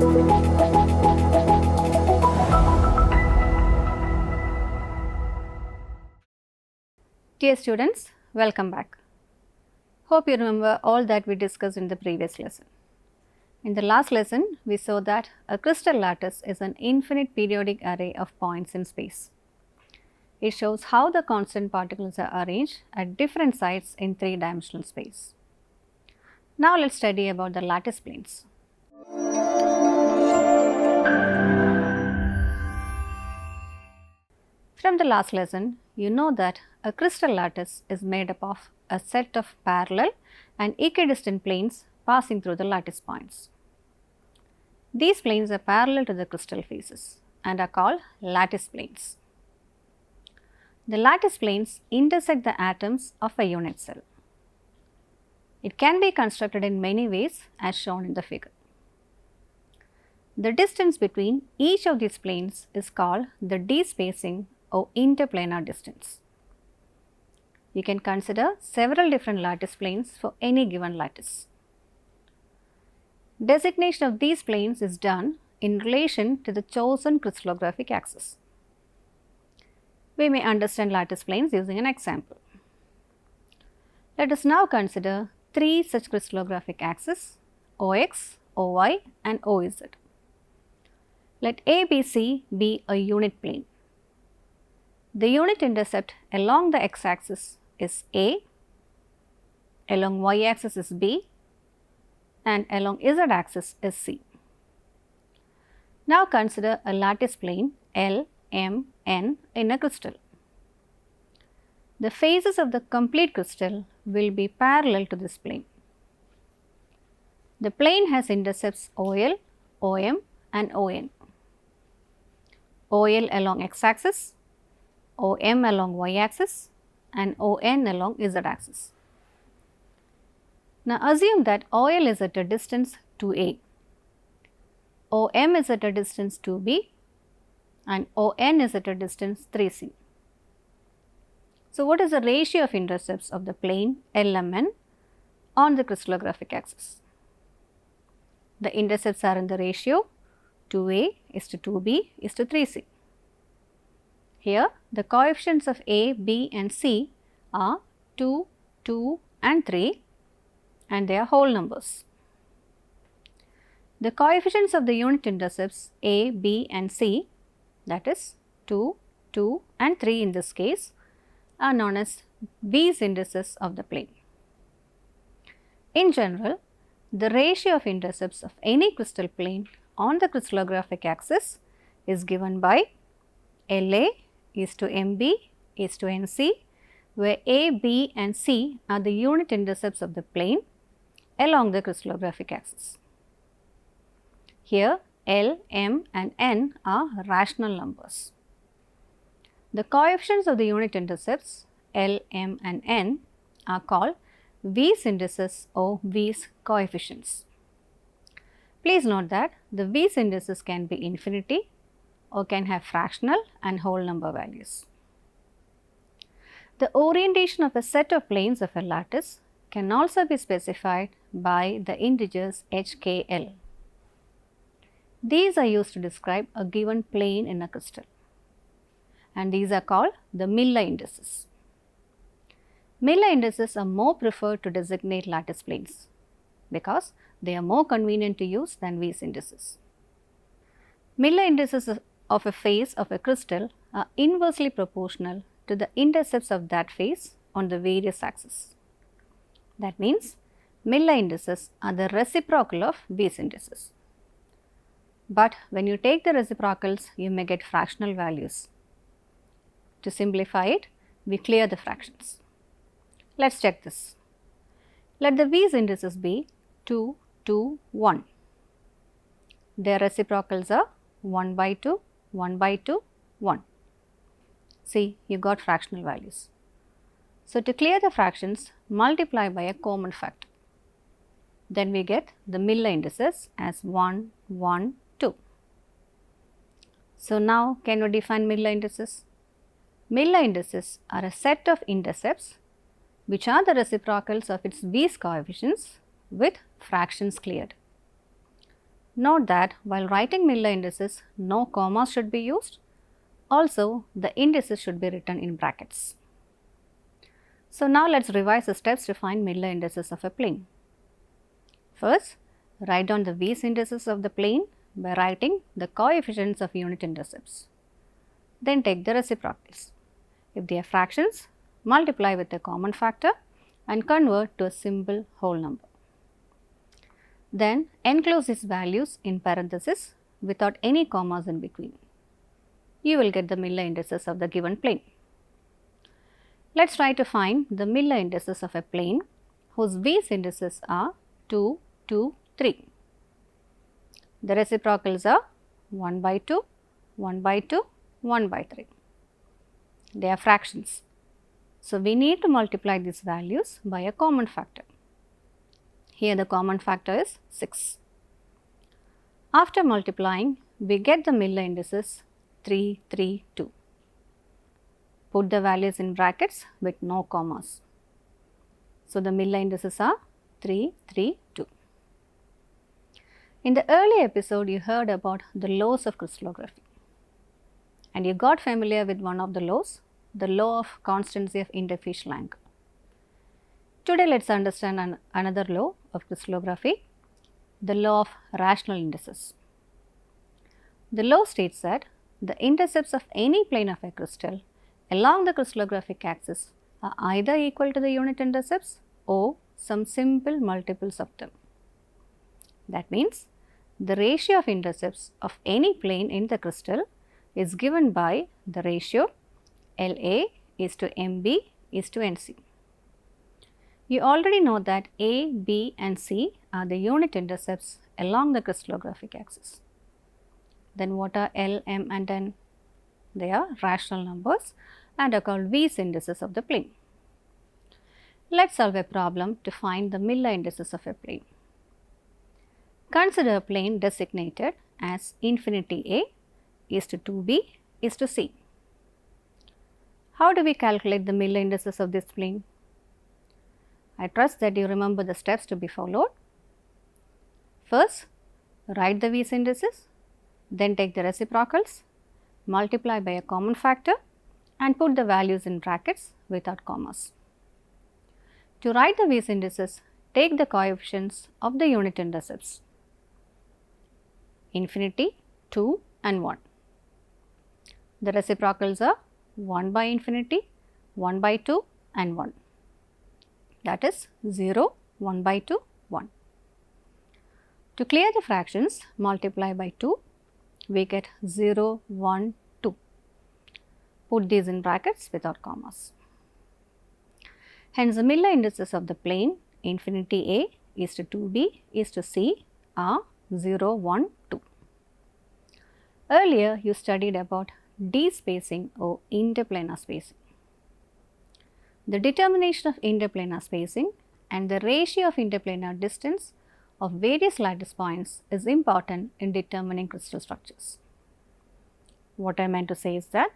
Dear students, welcome back. Hope you remember all that we discussed in the previous lesson. In the last lesson, we saw that a crystal lattice is an infinite periodic array of points in space. It shows how the constant particles are arranged at different sites in three-dimensional space. Now let's study about the lattice planes. From the last lesson, you know that a crystal lattice is made up of a set of parallel and equidistant planes passing through the lattice points. These planes are parallel to the crystal faces and are called lattice planes. The lattice planes intersect the atoms of a unit cell. It can be constructed in many ways as shown in the figure. The distance between each of these planes is called the d-spacing or interplanar distance. You can consider several different lattice planes for any given lattice. Designation of these planes is done in relation to the chosen crystallographic axis. We may understand lattice planes using an example. Let us now consider three such crystallographic axes, OX, OY and OZ. Let ABC be a unit plane. The unit intercept along the x-axis is A, along y-axis is B, and along z-axis is C. Now consider a lattice plane L, M, N in a crystal. The faces of the complete crystal will be parallel to this plane. The plane has intercepts OL, OM and ON. OL along x-axis, OM along y-axis and ON along z-axis. Now assume that OL is at a distance 2a, OM is at a distance 2b and ON is at a distance 3c. So what is the ratio of intercepts of the plane LMN on the crystallographic axis? The intercepts are in the ratio 2a is to 2b is to 3c. Here the coefficients of A, B and C are 2, 2 and 3 and they are whole numbers. The coefficients of the unit intercepts A, B and C, that is 2, 2 and 3 in this case, are known as B's indices of the plane. In general, the ratio of intercepts of any crystal plane on the crystallographic axis is given by LA is to MB is to NC, where A, B and C are the unit intercepts of the plane along the crystallographic axis. Here L, M and N are rational numbers. The coefficients of the unit intercepts L, M and N are called V's indices or V's coefficients. Please note that the V's indices can be infinity or can have fractional and whole number values. The orientation of a set of planes of a lattice can also be specified by the integers HKL. These are used to describe a given plane in a crystal, and these are called the Miller indices. Miller indices are more preferred to designate lattice planes because they are more convenient to use than V's indices. Miller indices of a face of a crystal are inversely proportional to the intercepts of that face on the various axes. That means Miller indices are the reciprocal of V's indices. But when you take the reciprocals, you may get fractional values. To simplify it, we clear the fractions. Let's check this. Let the V's indices be 2, 2, 1. Their reciprocals are 1 by 2, 1 by 2, 1. See, you got fractional values. So, to clear the fractions, multiply by a common factor. Then we get the Miller indices as 1, 1, 2. So, now can you define Miller indices? Miller indices are a set of intercepts which are the reciprocals of its V's coefficients with fractions cleared. Note that while writing Miller indices, no commas should be used. Also, the indices should be written in brackets. So now let's revise the steps to find Miller indices of a plane. First, write down the V's indices of the plane by writing the coefficients of unit intercepts. Then take the reciprocals. If they are fractions, multiply with a common factor and convert to a simple whole number. Then enclose these values in parentheses without any commas in between. You will get the Miller indices of the given plane. Let's try to find the Miller indices of a plane whose V's indices are 2, 2, 3. The reciprocals are 1 by 2, 1 by 2, 1 by 3. They are fractions. So, we need to multiply these values by a common factor. Here the common factor is 6. After multiplying, we get the Miller indices 3, 3, 2. Put the values in brackets with no commas. So, the Miller indices are 3, 3, 2. In the early episode, you heard about the laws of crystallography and you got familiar with one of the laws, the law of constancy of interfacial angle. Today, let us understand another law of crystallography, the law of rational indices. The law states that the intercepts of any plane of a crystal along the crystallographic axis are either equal to the unit intercepts or some simple multiples of them. That means, the ratio of intercepts of any plane in the crystal is given by the ratio LA is to MB is to NC. You already know that A, B and C are the unit intercepts along the crystallographic axis. Then what are L, M and N? They are rational numbers and are called V's indices of the plane. Let's solve a problem to find the Miller indices of a plane. Consider a plane designated as infinity A is to 2B is to C. How do we calculate the Miller indices of this plane? I trust that you remember the steps to be followed. First, write the V's indices, then take the reciprocals, multiply by a common factor and put the values in brackets without commas. To write the V's indices, take the coefficients of the unit intercepts, infinity, 2 and 1. The reciprocals are 1 by infinity, 1 by 2 and 1. That is 0, 1 by 2, 1. To clear the fractions, multiply by 2, we get 0, 1, 2. Put these in brackets without commas. Hence, the Miller indices of the plane infinity A is to 2B is to C are 0, 1, 2. Earlier, you studied about D-spacing or interplanar spacing. The determination of interplanar spacing and the ratio of interplanar distance of various lattice points is important in determining crystal structures. What I meant to say is that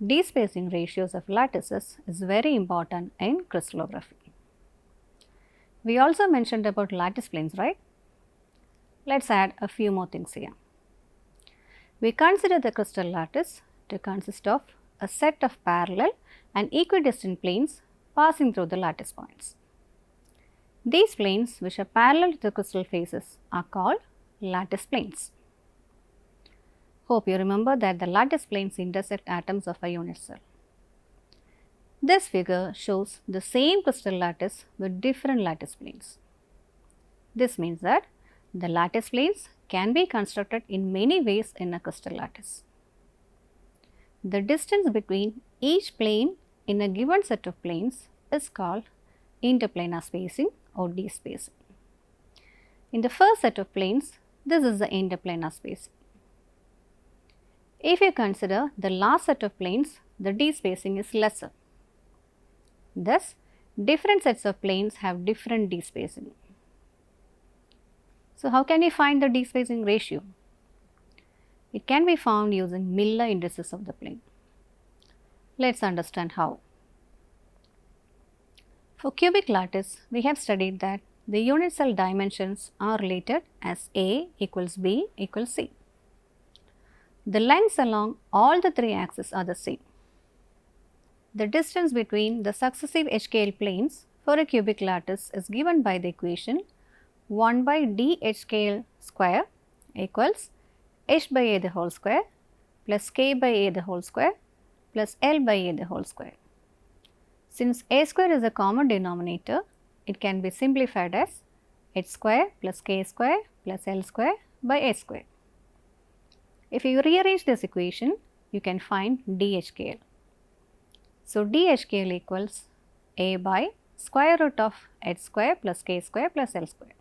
D-spacing ratios of lattices is very important in crystallography. We also mentioned about lattice planes, right? Let's add a few more things here. We consider the crystal lattice to consist of a set of parallel and equidistant planes passing through the lattice points. These planes, which are parallel to the crystal faces, are called lattice planes. Hope you remember that the lattice planes intersect atoms of a unit cell. This figure shows the same crystal lattice with different lattice planes. This means that the lattice planes can be constructed in many ways in a crystal lattice. The distance between each plane in a given set of planes is called interplanar spacing or D-spacing. In the first set of planes, this is the interplanar spacing. If you consider the last set of planes, the D-spacing is lesser. Thus, different sets of planes have different D-spacing. So, how can we find the D-spacing ratio? It can be found using Miller indices of the plane. Let us understand how. For cubic lattice, we have studied that the unit cell dimensions are related as A equals B equals C. The lengths along all the three axes are the same. The distance between the successive HKL planes for a cubic lattice is given by the equation 1 by d HKL square equals h by a the whole square plus k by a the whole square plus l by a the whole square. Since a square is a common denominator, it can be simplified as h square plus k square plus l square by a square. If you rearrange this equation, you can find DHKL. So, DHKL equals a by square root of h square plus k square plus l square.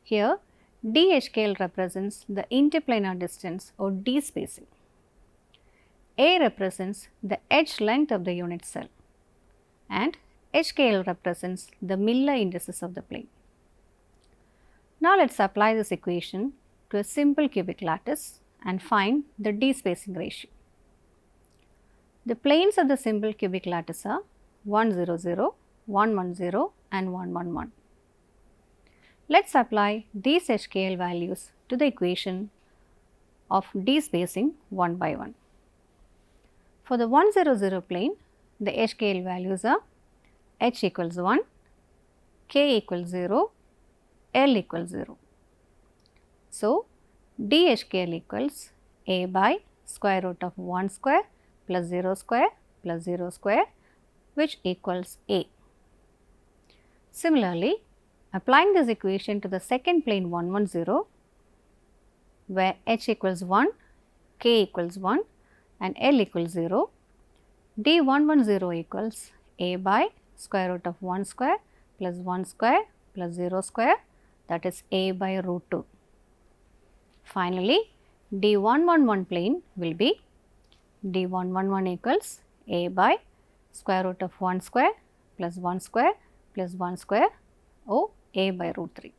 Here, DHKL represents the interplanar distance or D spacing. A represents the edge length of the unit cell and HKL represents the Miller indices of the plane. Now, let us apply this equation to a simple cubic lattice and find the D spacing ratio. The planes of the simple cubic lattice are 1 0 0, 1 1 0 and 1 1 1. Let us apply these HKL values to the equation of D spacing one by one. For the 1 0 0 plane, the HKL values are h equals 1, k equals 0, l equals 0. So, DHKL equals a by square root of 1 square plus 0 square plus 0 square, which equals a. Similarly, applying this equation to the second plane 1 1 0, where h equals 1, k equals 1 and l equals 0, d 1 1 0 equals a by square root of 1 square plus 1 square plus 0 square, that is a by root 2. Finally, D111 plane will be D111 equals a by square root of 1 square plus 1 square plus 1 square or a by root 3.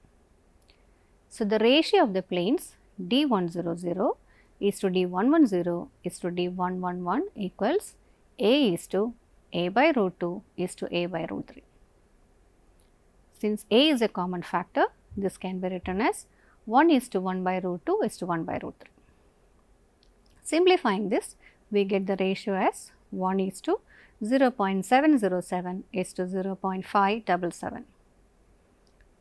So, the ratio of the planes D100 is to D110 is to D111 equals a is to a by root 2 is to a by root 3. Since a is a common factor, this can be written as 1 is to 1 by root 2 is to 1 by root 3. Simplifying this, we get the ratio as 1 is to 0.707 is to 0.577.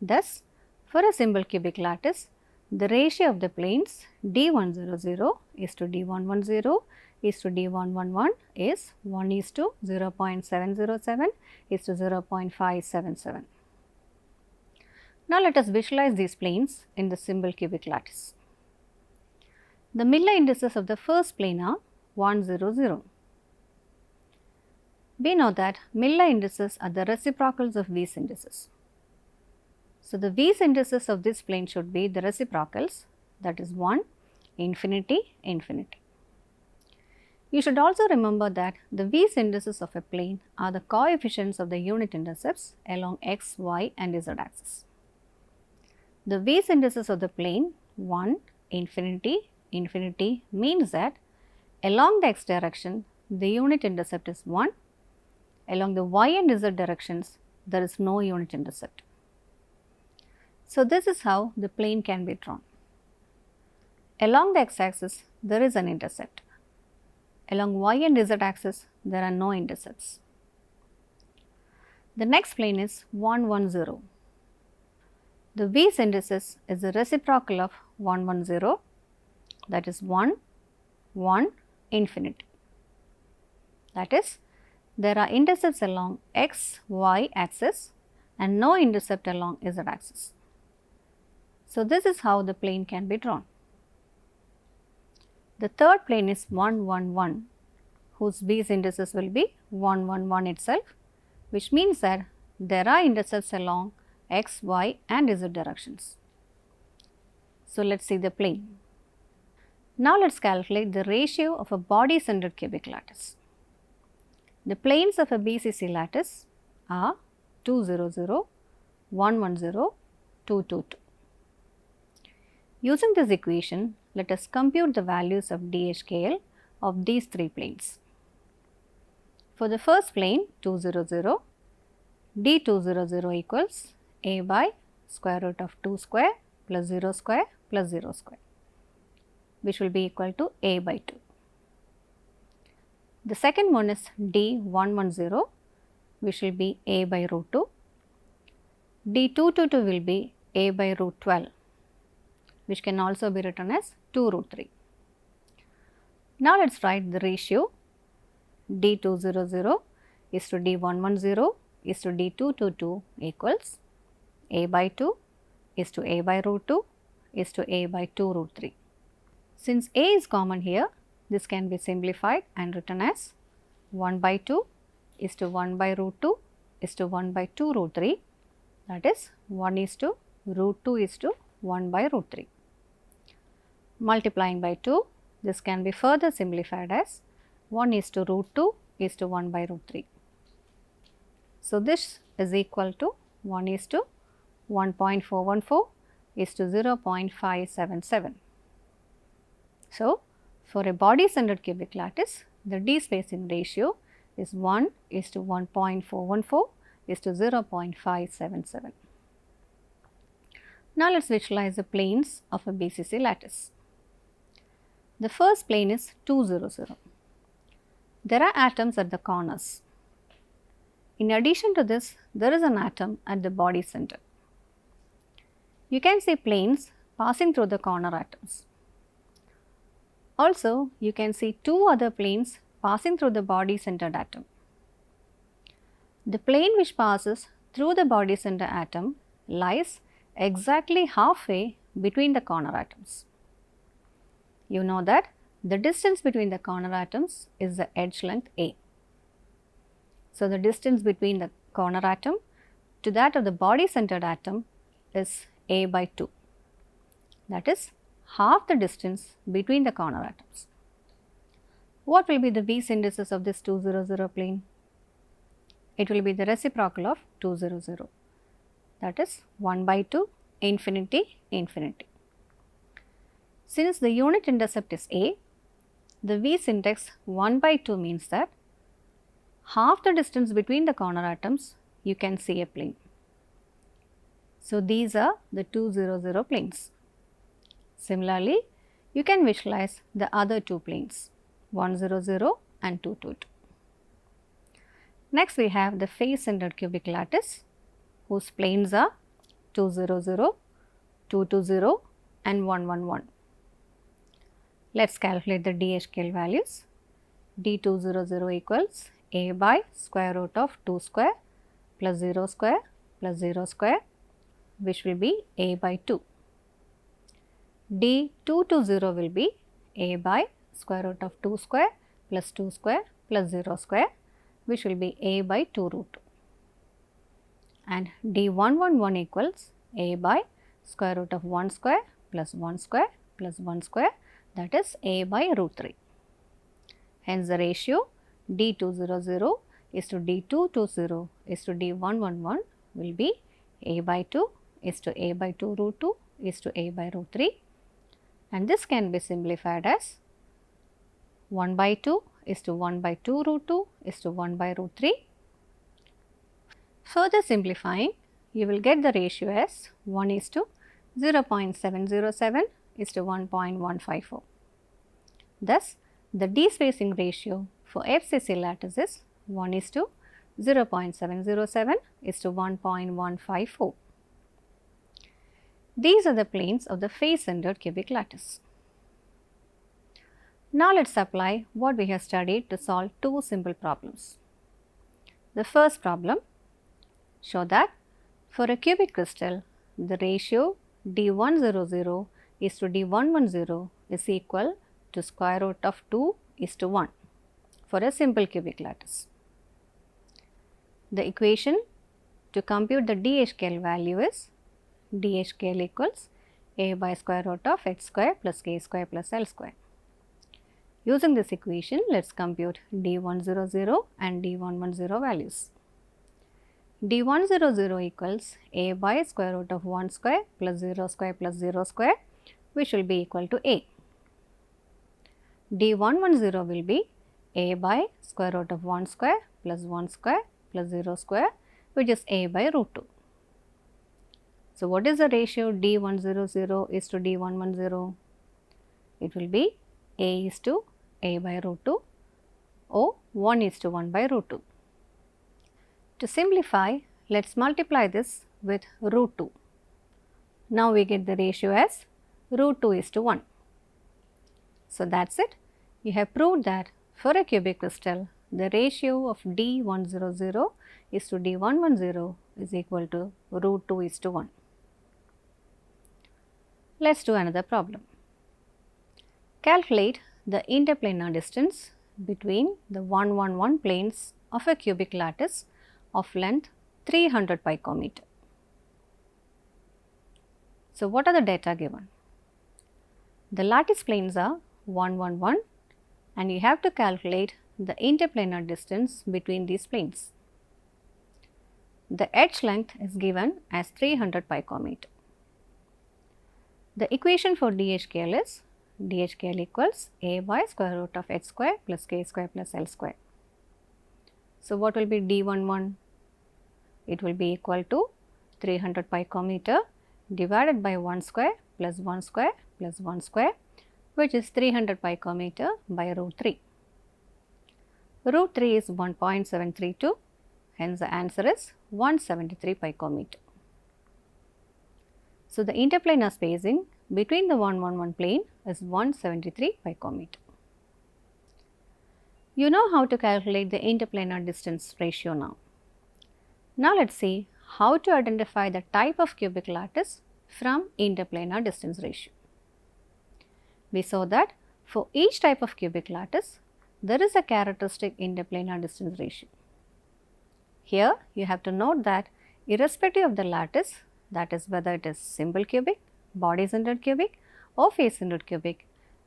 Thus, for a simple cubic lattice, the ratio of the planes D100 is to D110 is to D111 is 1 is to 0.707 is to 0.577. Now, let us visualize these planes in the simple cubic lattice. The Miller indices of the first plane are 1 0 0. We know that Miller indices are the reciprocals of V's indices. So, the V's indices of this plane should be the reciprocals, that is 1, infinity, infinity. You should also remember that the V's indices of a plane are the coefficients of the unit intercepts along x, y and z axis. The V's indices of the plane 1, infinity, infinity means that along the x direction the unit intercept is 1, along the y and z directions there is no unit intercept. So, this is how the plane can be drawn. Along the x axis there is an intercept, along y and z axis there are no intercepts. The next plane is 1 1 0. The V's indices is the reciprocal of 1 1 0, that is 1 1 infinity. That is, there are intercepts along x y axis and no intercept along z axis. So, this is how the plane can be drawn. The third plane is 1 1 1, whose V's indices will be 1 1 1 itself, which means that there are intercepts along x, y and z directions. So, let us see the plane. Now, let us calculate the ratio of a body centered cubic lattice. The planes of a BCC lattice are 2 0 0, 1 1 0, 2 2 2. Using this equation, let us compute the values of DHKL of these three planes. For the first plane 2 0 0, D200 equals a by square root of 2 square plus 0 square plus 0 square, which will be equal to a by 2. The second one is D110, which will be a by root 2. D222 will be a by root 12, which can also be written as 2 root 3. Now, let us write the ratio D200 is to D110 is to D222 equals a by 2 is to a by root 2 is to a by 2 root 3. Since a is common here, this can be simplified and written as 1 by 2 is to 1 by root 2 is to 1 by 2 root 3, that is 1 is to root 2 is to 1 by root 3. Multiplying by 2, this can be further simplified as 1 is to root 2 is to 1 by root 3. So, this is equal to 1 is to 1.414 is to 0.577. So, for a body centered cubic lattice, the D spacing ratio is 1 is to 1.414 is to 0.577. Now, let us visualize the planes of a BCC lattice. The first plane is 200. There are atoms at the corners. In addition to this, there is an atom at the body center. You can see planes passing through the corner atoms. Also, you can see two other planes passing through the body centered atom. The plane which passes through the body center atom lies exactly halfway between the corner atoms. You know that the distance between the corner atoms is the edge length a. So, the distance between the corner atom to that of the body centered atom is a by 2, that is half the distance between the corner atoms. What will be the V's indices of this 200 plane? It will be the reciprocal of 200, that is 1 by 2, infinity, infinity. Since the unit intercept is a, the V's index 1 by 2 means that half the distance between the corner atoms you can see a plane. So, these are the 200 planes. Similarly, you can visualize the other two planes 100 and 222. Next, we have the face centered cubic lattice whose planes are 200, 220 and 111. Let us calculate the DHKL values. D200 equals a by square root of 2 square plus 0 square plus 0 square, which will be a by 2. D220 will be a by square root of 2 square plus 2 square plus 0 square, which will be a by 2 root 2. And D111 equals a by square root of 1 square plus 1 square plus 1 square, that is a by root 3. Hence, the ratio D200 is to D220 is to D111 will be a by 2 is to a by 2 root 2 is to a by root 3, and this can be simplified as 1 by 2 is to 1 by 2 root 2 is to 1 by root 3. Further simplifying, you will get the ratio as 1 is to 0.707 is to 1.154. Thus, the D spacing ratio for FCC lattice is 1 is to 0.707 is to 1.154. These are the planes of the face centered cubic lattice. Now, let us apply what we have studied to solve two simple problems. The first problem, show that for a cubic crystal, the ratio D100 is to D110 is equal to square root of 2 is to 1 for a simple cubic lattice. The equation to compute the DHKL value is DHKL equals a by square root of h square plus k square plus l square. Using this equation, let us compute D100 and D110 values. D100 equals a by square root of 1 square plus 0 square plus 0 square, which will be equal to a. D110 will be a by square root of 1 square plus 1 square plus 0 square, which is a by root 2. So, what is the ratio D100 is to D110? It will be A is to A by root 2 or 1 is to 1 by root 2. To simplify, let us multiply this with root 2. Now, we get the ratio as root 2 is to 1. So, that is it. You have proved that for a cubic crystal, the ratio of D100 is to D110 is equal to root 2 is to 1. Let us do another problem. Calculate the interplanar distance between the 111 planes of a cubic lattice of length 300 picometer. So, what are the data given? The lattice planes are 111 and you have to calculate the interplanar distance between these planes. The edge length is given as 300 picometer. The equation for DHKL is DHKL equals A by square root of h square plus k square plus l square. So, what will be D11? It will be equal to 300 picometer divided by 1 square plus 1 square plus 1 square, which is 300 picometer by root 3. Root 3 is 1.732, hence the answer is 173 picometer. So, the interplanar spacing between the 111 plane is 173 picometer. You know how to calculate the interplanar distance ratio now. Now, let us see how to identify the type of cubic lattice from interplanar distance ratio. We saw that for each type of cubic lattice, there is a characteristic interplanar distance ratio. Here, you have to note that irrespective of the lattice, that is whether it is simple cubic, body centered cubic or face centered cubic,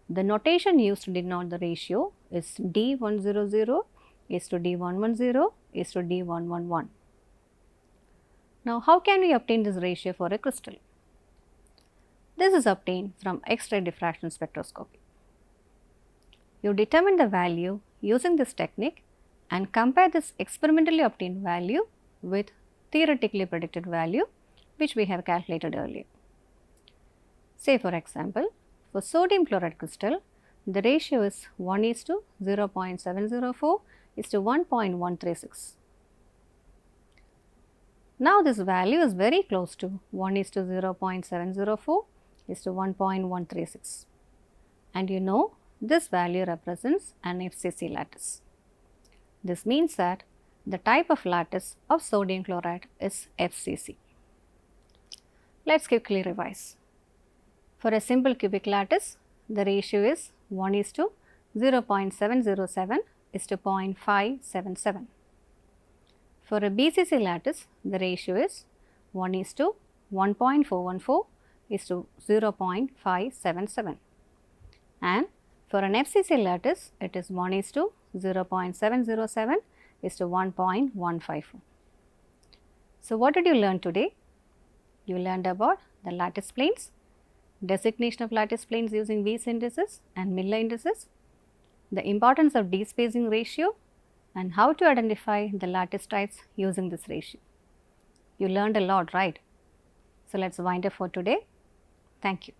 the notation used to denote the ratio is D100 is to D110 is to D111. Now, how can we obtain this ratio for a crystal? This is obtained from X-ray diffraction spectroscopy. You determine the value using this technique and compare this experimentally obtained value with theoretically predicted value, which we have calculated earlier. Say for example, for sodium chloride crystal, the ratio is 1 is to 0.704 is to 1.136. Now, this value is very close to 1 is to 0.704 is to 1.136, and you know this value represents an FCC lattice. This means that the type of lattice of sodium chloride is FCC. Let us quickly revise. For a simple cubic lattice, the ratio is 1 is to 0.707 is to 0.577. For a BCC lattice, the ratio is 1 is to 1.414 is to 0.577, and for an FCC lattice, it is 1 is to 0.707 is to 1.154. So, what did you learn today? You learned about the lattice planes, designation of lattice planes using Weiss indices and Miller indices, the importance of d-spacing ratio, and how to identify the lattice types using this ratio. You learned a lot, right? So, let us wind up for today. Thank you.